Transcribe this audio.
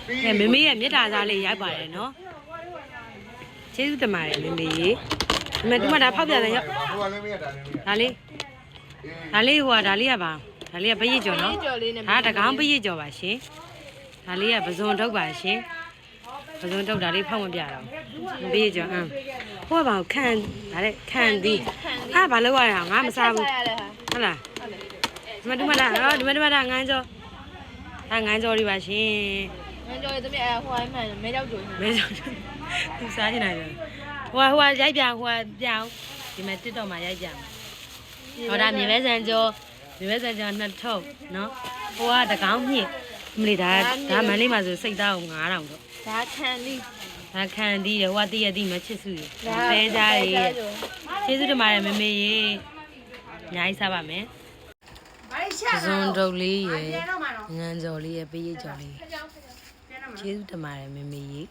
မေမေရဲ့မြတ်တာသားလေးရိုက်ပါတယ်နော်ကျေးဇူးတင်ပါတယ်မေမေရေဒီမှာဒီမှာဒါဖောက်ပြတယ်ရောက်ဒါလေးဟိုဒါလေးကပါဒါလေးကပရိကျော်နော်ဒါတကောင်းပရိကျော်ပါရှင်ဒါလေးကပဇွန်ထုတ်ပါရှင်ပဇွန်ထုတ်ဒါလေးဖောက်မပြတော့ပရိကျော်ဟိုကပါခံဒါလေခံသည်ဘာလောက်ရအောင်ငါမစားဘူးဟုတ်လားဒီမှာဒါငန်းကျော်ဒါငန်းကျော်တွေပါရှင်ငန်းကျော်ရဲ့တမီးဟိုအိမ်မှမဲကြောက်ကျော်သူစားနေတယ်ဟိုရိုက်ပြဟိုပြောင်းဒီမှာ TikTok မှာရိုက်ပြဟောဒါမြေပဲစံကျော်နှစ်ထုပ်နော်ဟိုကတကောင်းမြင့်မလီဒါမန်းလေးမှာဆိုစိတ်သားကို9000တော့ဒါခံသည်ဟိုကတည့်ရသည်မချစ်စုရေပဲကြရေကျေးဇူးတင်ပါတယ်မေမေရေအများကြီးစားပါမယ်ဇွန်တုတ်လေးရေငန်းကျော်လေးရေပေးရကျော်လေးကျေးဇူးတင်ပါတယ်မေမေရေ